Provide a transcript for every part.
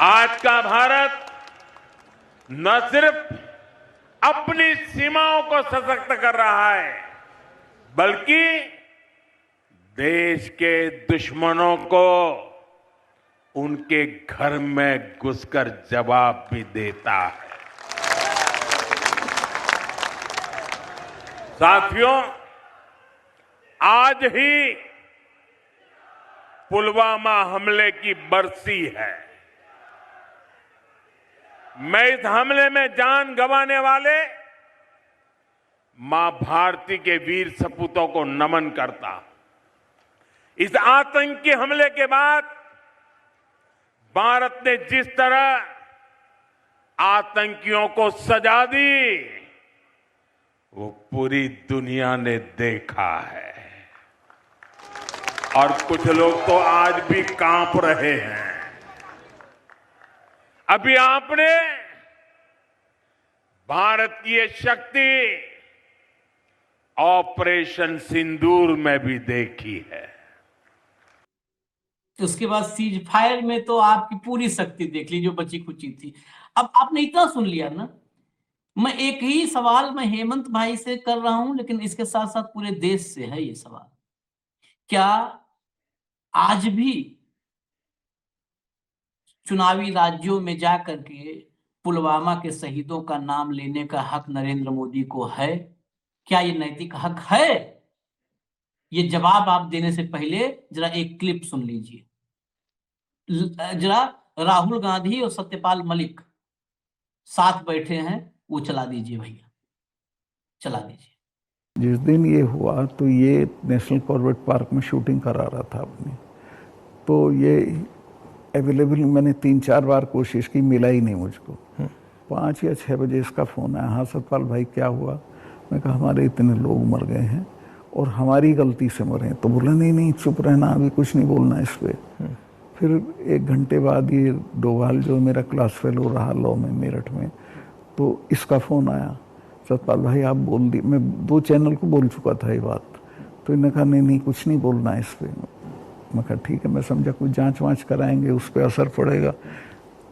आज का भारत न सिर्फ अपनी सीमाओं को सशक्त कर रहा है, बल्कि देश के दुश्मनों को उनके घर में घुसकर जवाब भी देता है। साथियों, आज ही पुलवामा हमले की बरसी है। मैं इस हमले में जान गंवाने वाले मां भारती के वीर सपूतों को नमन करता हूं। इस आतंकी हमले के बाद भारत ने जिस तरह आतंकियों को सजा दी, वो पूरी दुनिया ने देखा है और कुछ लोग तो आज भी कांप रहे हैं। अभी आपने भारत की ये शक्ति ऑपरेशन सिंदूर में भी देखी है। उसके बाद सीज फायर में तो आपकी पूरी शक्ति देख ली जो बची खुची थी। अब आपने इतना सुन लिया ना, मैं एक ही सवाल मैं हेमंत भाई से कर रहा हूं, लेकिन इसके साथ साथ पूरे देश से है ये सवाल। क्या आज भी चुनावी राज्यों में जाकर के पुलवामा के शहीदों का नाम लेने का हक नरेंद्र मोदी को है? क्या ये नैतिक हक है? ये जवाब आप देने से पहले जरा एक क्लिप सुन लीजिए। जरा राहुल गांधी और सत्यपाल मलिक साथ बैठे हैं, वो चला दीजिए भैया, चला दीजिए। जिस दिन ये हुआ तो ये नेशनल कॉर्बेट पार्क में शूटिंग करा रहा था अपनी, तो ये अवेलेबल मैंने 3-4 बार कोशिश की, मिला ही नहीं मुझको। 5 या 6 बजे इसका फ़ोन आया, हाँ सतपाल भाई क्या हुआ? मैं कहा हमारे इतने लोग मर गए हैं और हमारी गलती से मरे हैं। तो बोला नहीं चुप रहना, अभी कुछ नहीं बोलना इस पर। फिर 1 घंटे बाद ये डोभाल जो मेरा क्लास फेलो रहा लॉ में मेरठ में, तो इसका फ़ोन आया, सतपाल भाई आप बोल दी। मैं 2 चैनल को बोल चुका था ये बात, तो इन्होंने कहा नहीं कुछ नहीं बोलना इस पर। मैं कहा ठीक है, मैं समझा कुछ जांच वाँच कराएंगे, उस पर असर पड़ेगा।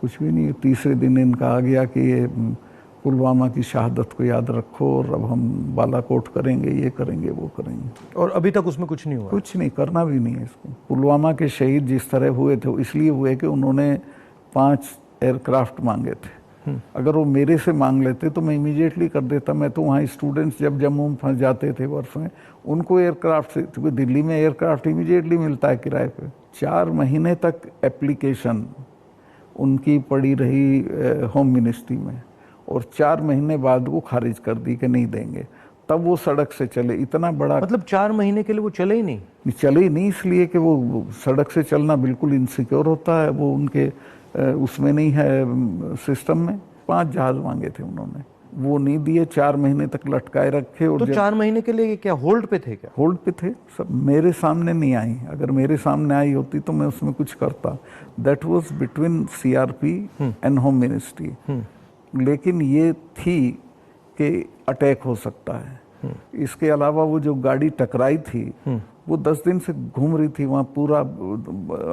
कुछ भी नहीं। तीसरे दिन इनका आ गया कि ये पुलवामा की शहादत को याद रखो और अब हम बालाकोट करेंगे, ये करेंगे, वो करेंगे। और अभी तक उसमें कुछ नहीं हुआ? कुछ नहीं, करना भी नहीं है इसको। पुलवामा के शहीद जिस तरह हुए थे इसलिए हुए कि उन्होंने 5 एयरक्राफ्ट मांगे थे। अगर वो मेरे से मांग लेते तो मैं इमीडिएटली कर देता। मैं तो वहाँ स्टूडेंट्स जब जम्मू में फंस जाते थे वर्ष में, उनको एयरक्राफ्ट से, क्योंकि दिल्ली में एयरक्राफ्ट इमीडिएटली मिलता है किराए पे। 4 महीने तक एप्लीकेशन उनकी पड़ी रही होम मिनिस्ट्री में और 4 महीने बाद वो खारिज कर दी कि नहीं देंगे। तब वो सड़क से चले। इतना बड़ा, मतलब 4 महीने के लिए वो चले ही नहीं? चले ही नहीं, इसलिए कि वो सड़क से चलना बिल्कुल इनसिक्योर होता है, वो उनके उसमें नहीं है सिस्टम में। 5 जहाज मांगे थे उन्होंने, वो नहीं दिए। 4 महीने तक लटकाए रखे। और तो 4 महीने के लिए क्या होल्ड पे थे? क्या होल्ड पे थे? सब मेरे सामने नहीं आई। अगर मेरे सामने आई होती तो मैं उसमें कुछ करता। That was between CRP and home ministry. लेकिन ये थी कि अटैक हो सकता है। इसके अलावा वो जो गाड़ी टकराई थी वो 10 दिन से घूम रही थी वहाँ, पूरा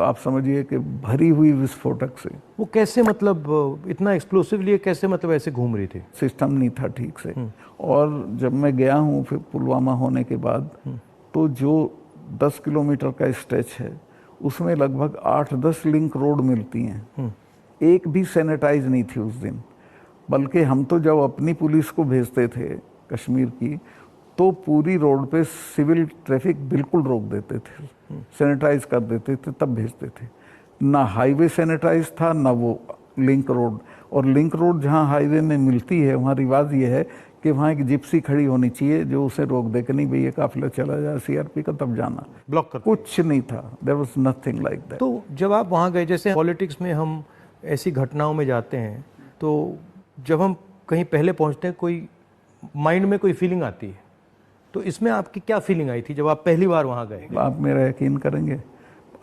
आप समझिए कि भरी हुई विस्फोटक से। वो कैसे, मतलब इतना एक्सप्लोसिवली कैसे, मतलब ऐसे घूम रही थी? सिस्टम नहीं था ठीक से। और जब मैं गया हूँ फिर पुलवामा होने के बाद, तो जो 10 किलोमीटर का स्ट्रेच है उसमें लगभग 8-10 लिंक रोड मिलती हैं। एक भी सैनिटाइज नहीं थी उस दिन। बल्कि हम तो जब अपनी पुलिस को भेजते थे कश्मीर की, तो पूरी रोड पे सिविल ट्रैफिक बिल्कुल रोक देते थे, सैनिटाइज कर देते थे, तब भेजते थे। ना हाईवे सैनिटाइज था ना वो लिंक रोड। और लिंक रोड जहाँ हाईवे में मिलती है वहाँ रिवाज ये है कि वहाँ एक जिप्सी खड़ी होनी चाहिए जो उसे रोक दे कि नहीं भाई ये काफिला चला जाए सीआरपी का, तब जाना। ब्लॉक कर कुछ नहीं था, there was nothing like that. तो जब आप वहाँ गए, जैसे पॉलिटिक्स में हम ऐसी घटनाओं में जाते हैं, तो जब हम कहीं पहले पहुँचते हैं कोई माइंड में कोई फीलिंग आती है, तो इसमें आपकी क्या फीलिंग आई थी जब आप पहली बार वहाँ गए? आप मेरा यकीन करेंगे,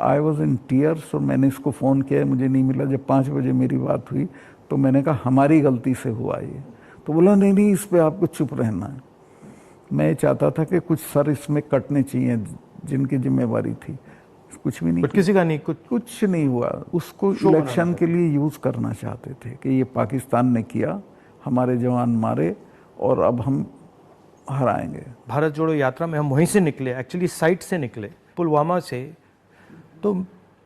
आई वॉज इन टीयर्स। और मैंने इसको फ़ोन किया, मुझे नहीं मिला। जब 5 बजे मेरी बात हुई तो मैंने कहा हमारी गलती से हुआ ये। तो बोला नहीं इस पर आपको चुप रहना है। मैं चाहता था कि कुछ सर इसमें कटने चाहिए जिनकी जिम्मेवारी थी। कुछ भी नहीं बट किसी का नहीं कुछ कुछ नहीं हुआ। उसको इलेक्शन के लिए यूज करना चाहते थे कि ये पाकिस्तान ने किया, हमारे जवान मारे और अब हम हराएंगे। भारत जोड़ो यात्रा में हम वहीं से निकले, एक्चुअली साइट से निकले, पुलवामा से। तो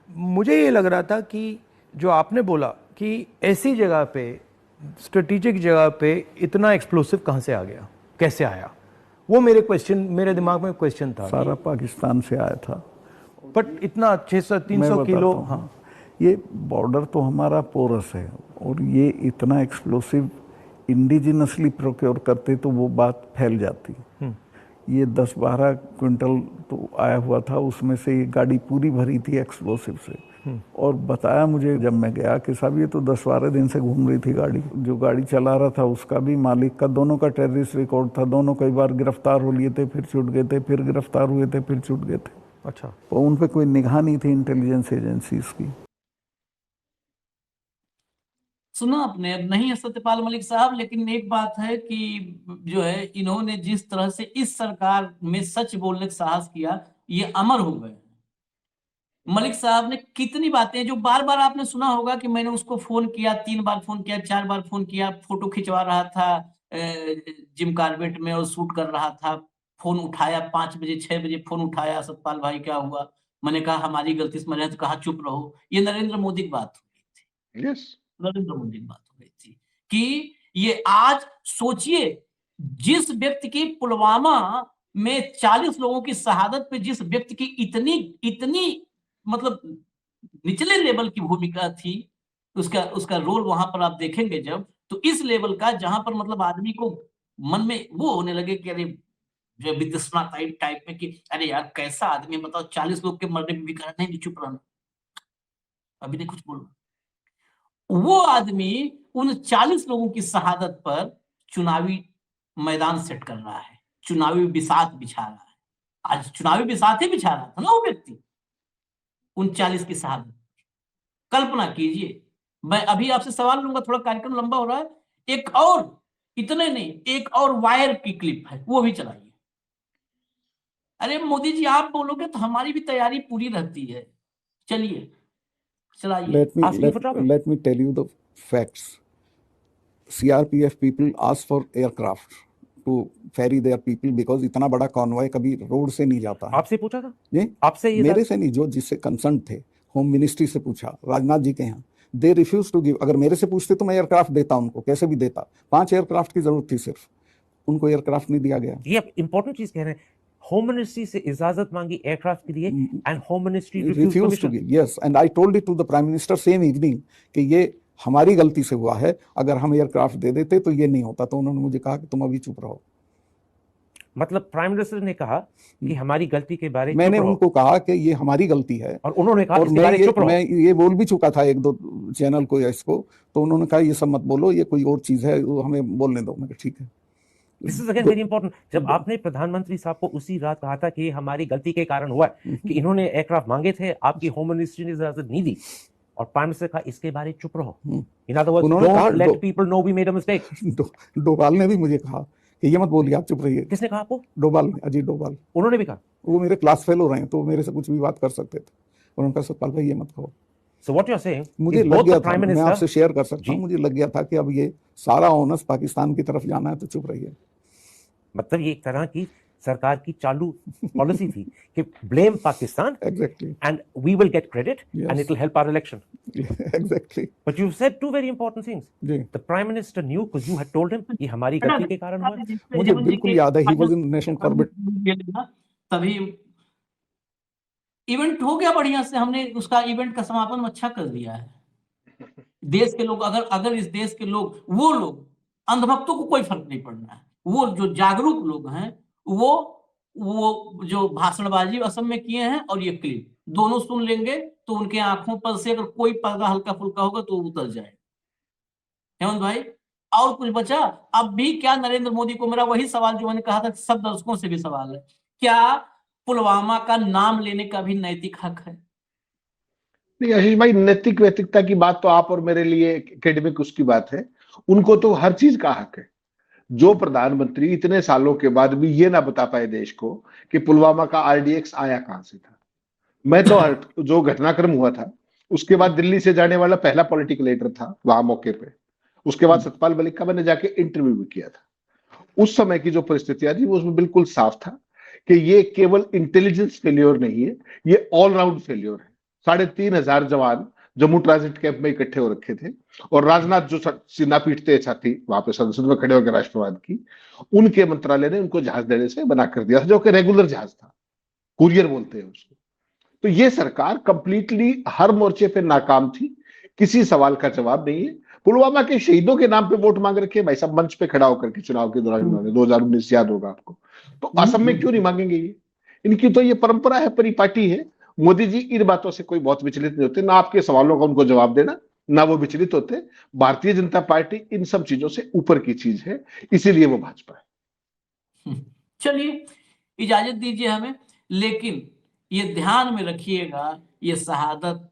मुझे ये लग रहा था कि जो आपने बोला कि ऐसी जगह पे, स्ट्रेटेजिक जगह पे इतना एक्सप्लोसिव कहाँ से आ गया, कैसे आया, वो मेरे दिमाग में क्वेश्चन था। सारा पाकिस्तान से आया था। बट इतना 600-300 किलो। हाँ, ये बॉर्डर तो हमारा पोरस है और ये इतना एक्सप्लोसिव इंडिजिनसली प्रोक्योर करते तो वो बात फैल जाती। ये 10-12 क्विंटल तो आया हुआ था, उसमें से ये गाड़ी पूरी भरी थी एक्सप्लोसिव से। और बताया मुझे जब मैं गया कि साहब ये तो 10-12 दिन से घूम रही थी गाड़ी। जो गाड़ी चला रहा था उसका भी, मालिक का, दोनों का टेररिस्ट रिकॉर्ड था। दोनों कई बार गिरफ्तार हो लिए थे, फिर छूट गए थे, फिर गिरफ्तार हुए थे, फिर छूट गए थे। अच्छा। तो उन पे कोई निगाह नहीं थी इंटेलिजेंस एजेंसीज की। सुना आपने, अब नहीं है सत्यपाल मलिक साहब, लेकिन एक बात है कि जो है इन्होंने जिस तरह से इस सरकार में सच बोलने का साहस किया, ये अमर हो गए। मलिक साहब ने कितनी बातें, जो बार बार आपने सुना होगा कि मैंने उसको फोन किया, 3 बार फोन किया, 4 बार फोन किया, फोटो खिंचवा रहा था जिम कार्बेट में और शूट कर रहा था, फोन उठाया 5 बजे 6 बजे फोन उठाया, सतपाल भाई क्या हुआ, मैंने कहा हमारी गलती से, मैंने तो कहा चुप रहो। ये नरेंद्र मोदी की बात हो गई थी। नरेंद्र मोदी की बात हो गई थी कि ये आज सोचिए, जिस व्यक्ति की पुलवामा में 40 लोगों की शहादत पे जिस व्यक्ति की इतनी इतनी मतलब निचले लेवल की भूमिका थी, उसका उसका रोल वहां पर आप देखेंगे जब, तो इस लेवल का, जहां पर मतलब आदमी को मन में वो होने लगे कि अरे, जो वितृष्णा टाइप में कि अरे यार कैसा आदमी, बताओ 40 लोग के मरने में भी कहा नहीं चुप रहना, अभी नहीं कुछ बोलना। वो आदमी उन 40 लोगों की शहादत पर चुनावी मैदान सेट कर रहा है, चुनावी बिसात बिछा रहा है। आज चुनावी बिसात ही बिछा रहा था ना वो व्यक्ति, उन 40 की शहादत। कल्पना कीजिए। मैं अभी आपसे सवाल लूंगा, थोड़ा कार्यक्रम लंबा हो रहा है, एक और, इतने नहीं, एक और वायर की क्लिप है, वो भी चलाइए। अरे मोदी जी आप बोलोगे तो हमारी भी तैयारी पूरी रहती है। चलिए चलाइए। Let me tell you the facts. CRPF people asked for aircraft to ferry their people because इतना बड़ा कॉन्वॉय कभी रोड से नहीं जाता है। आपसे पूछा था? जी, आपसे? ये मेरे से नहीं, जो जिससे कंसर्न थे, होम मिनिस्ट्री से पूछा, राजनाथ जी के यहाँ। They refuse to give. अगर मेरे से पूछते तो मैं एयरक्राफ्ट देता उनको, कैसे भी देता। 5 एयरक्राफ्ट की जरूरत थी सिर्फ, उनको एयरक्राफ्ट नहीं दिया गया। ये इंपॉर्टेंट चीज कह रहे हैं, होम मिनिस्ट्री से इजाजत मांगी एयरक्राफ्ट के लिए and home ministry refuse to give. Yes, and I told it to the prime minister same evening कि ये हमारी गलती से हुआ है, अगर हम एयरक्राफ्ट दे देते तो ये नहीं होता। तो उन्होंने मुझे कहा कि तुम अभी चुप रहो। मतलब प्राइम मिनिस्टर ने कहा कि हमारी गलती के बारे में मैंने उनको कहा कि ये हमारी गलती है, और उन्होंने कहा और मैं ये बोल भी चुका था 1-2 चैनल को या इसको, तो उन्होंने कहा ये सब मत बोलो, ये कोई और चीज है, वो हमें बोलने दो। मैं ठीक है। This is again very important. जब आपने प्रधानमंत्री साहब को उसी रात कहा था कि ये हमारी गलती के कारण हुआ है, कि इन्होंने एयरक्राफ्ट मांगे थे, आपकी होम मिनिस्ट्री ने इजाजत नहीं दी, और प्राइम मिनिस्टर कहा इसके बारे चुप रहो। In other words, don't let people know we made a mistake. Doval ने भी मुझे कहा कि ये मत बोलिए, आप चुप रहिए। किसने कहा आपको? डोभाल, अजीत डोभाल। उन्होंने भी कहा? वो मेरे क्लास फेलो रहे हैं, तो मेरे से कुछ भी बात कर सकते थे। उन्होंने कहा सतपाल भाई ये मत कहो। So what you're saying, मुझे लग गया था, मैं आपसे शेयर कर सकता हूँ, मुझे लग गया था कि अब ये सारा ऑनर्स पाकिस्तान की तरफ जाना है, तो चुप रहिए। मतलब ये एक तरह की सरकार की चालू पॉलिसी थी कि blame Pakistan, exactly, and we will get credit and it will help our election. Exactly. But you said 2 very important things. The prime minister knew because you had told him ये हमारी गलती के कारण हुआ। मुझे बिल्कुल याद है, he was in national Corbett. तभी इवेंट हो गया बढ़िया से, हमने उसका इवेंट का समापन अच्छा कर दिया है। देश के लोग, अगर इस देश के लोग, वो लोग अंधभक्तों को कोई फर्क नहीं पड़ना है, वो जो जागरूक लोग हैं, वो जो भाषणबाजी असम में किए हैं और ये क्लिप दोनों सुन लेंगे, तो उनके आंखों पर से अगर कोई पर्दा हल्का फुल्का होगा तो उतर जाए। हेमंत भाई, और कुछ बचा? अब भी क्या नरेंद्र मोदी को, मेरा वही सवाल जो मैंने कहा था, सब दर्शकों से भी सवाल है, क्या पुलवामा का नाम लेने का भी नैतिक हक है? नहीं आशीष भाई, नैतिक वैतिकता की बात तो आप और मेरे लिए एकेडमिक उसकी बात है, उनको तो हर चीज का हक है। जो प्रधानमंत्री इतने सालों के बाद भी ये ना बता पाए देश को कि पुलवामा का RDX आया कहां से था, मैं तो जो घटनाक्रम हुआ था उसके बाद दिल्ली से जाने वाला पहला पॉलिटिकल लीडर था वहां मौके पे। उसके बाद सतपाल मलिक का मैंने जाके इंटरव्यू भी किया था। उस समय की जो परिस्थितियां थी वो उसमें बिल्कुल साफ था कि ये केवल इंटेलिजेंस फेल्योर नहीं है, ये ऑलराउंड फेल्योर है। 3,500 जवान जम्मू ट्रांजिट कैंप में इकट्ठे हो रखे थे और राजनाथ जो सीना पीटते छाती वहां पे संसद में खड़े होकर राष्ट्रवाद की, उनके मंत्रालय ने उनको जहाज देने से मना कर दिया था, जो कि रेगुलर जहाज था, कुरियर बोलते हैं उसको। तो ये सरकार कंप्लीटली हर मोर्चे पे नाकाम थी, किसी सवाल का जवाब नहीं है। पुलवामा के शहीदों के नाम पे वोट मांग रखे भाई साहब मंच पे खड़ा होकर के चुनाव के दौरान उन्होंने, 2019 याद होगा आपको। तो असम में क्यों नहीं मांगेंगे ये? इनकी तो ये परंपरा है, परिपाटी है। मोदी जी इन बातों से कोई बहुत विचलित नहीं होते, ना आपके सवालों का उनको जवाब देना, ना वो विचलित होते। भारतीय जनता पार्टी इन सब चीजों से ऊपर की चीज है, इसीलिए वो भाजपा है। चलिए इजाजत दीजिए हमें, लेकिन ये ध्यान में रखिएगा, ये शहादत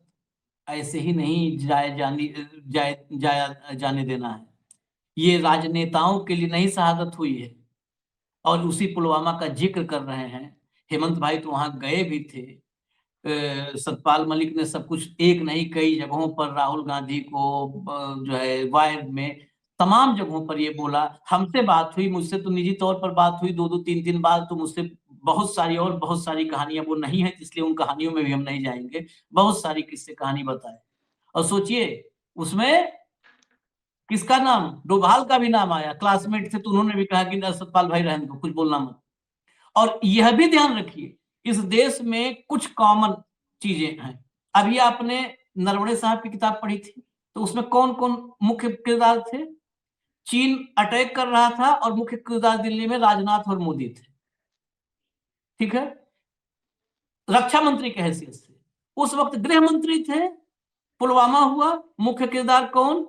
ऐसे ही नहीं जाने देना है। ये राजनेताओं के लिए नहीं शहादत हुई है। और उसी पुलवामा का जिक्र कर रहे हैं, हेमंत भाई तो वहां गए भी थे। सतपाल मलिक ने सब कुछ एक नहीं कई जगहों पर राहुल गांधी को जो है वायर में तमाम जगहों पर ये बोला। हमसे बात हुई, मुझसे तो निजी तौर पर बात हुई 2-2 3-3 बार, तो मुझसे बहुत सारी कहानियां वो नहीं है, इसलिए उन कहानियों में भी हम नहीं जाएंगे। बहुत सारी किस्से कहानी बताए और सोचिए उसमें किसका नाम, डोभाल का भी नाम आया, क्लासमेट थे, तो उन्होंने भी कहा कि सतपाल भाई रहने दो, कुछ बोलना मत। और यह भी ध्यान रखिए इस देश में कुछ कॉमन चीजें हैं। अभी आपने नरवणे साहब की किताब पढ़ी थी, तो उसमें कौन कौन मुख्य किरदार थे? चीन अटैक कर रहा था और मुख्य किरदार दिल्ली में राजनाथ और मोदी थे, ठीक है, रक्षा मंत्री की हैसियत से। उस वक्त गृह मंत्री थे, पुलवामा हुआ, मुख्य किरदार कौन?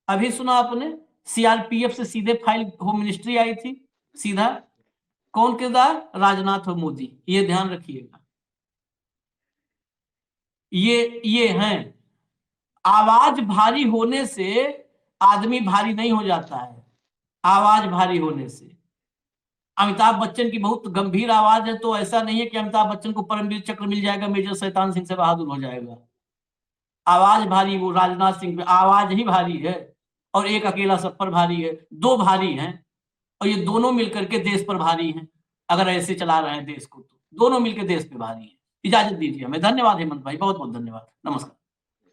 अभी सुना आपने, सीआरपीएफ से सीधे फाइल होम मिनिस्ट्री आई थी सीधा, कौन किरदार? राजनाथ और मोदी। ये ध्यान रखिएगा, ये हैं। आवाज भारी होने से आदमी भारी नहीं हो जाता है, आवाज भारी होने से। अमिताभ बच्चन की बहुत गंभीर आवाज है, तो ऐसा नहीं है कि अमिताभ बच्चन को परमवीर चक्र मिल जाएगा, मेजर शैतान सिंह से बहादुर हो जाएगा। आवाज भारी, वो राजनाथ सिंह पे आवाज ही भारी है, और एक अकेला सब पर भारी है। दो भारी हैं, और ये दोनों मिलकर के देश पर भारी हैं। अगर ऐसे चला रहे हैं देश को, तो दोनों मिलकर देश पे भारी हैं। इजाजत दीजिए हमें। धन्यवाद हेमंत भाई, बहुत बहुत धन्यवाद। नमस्कार।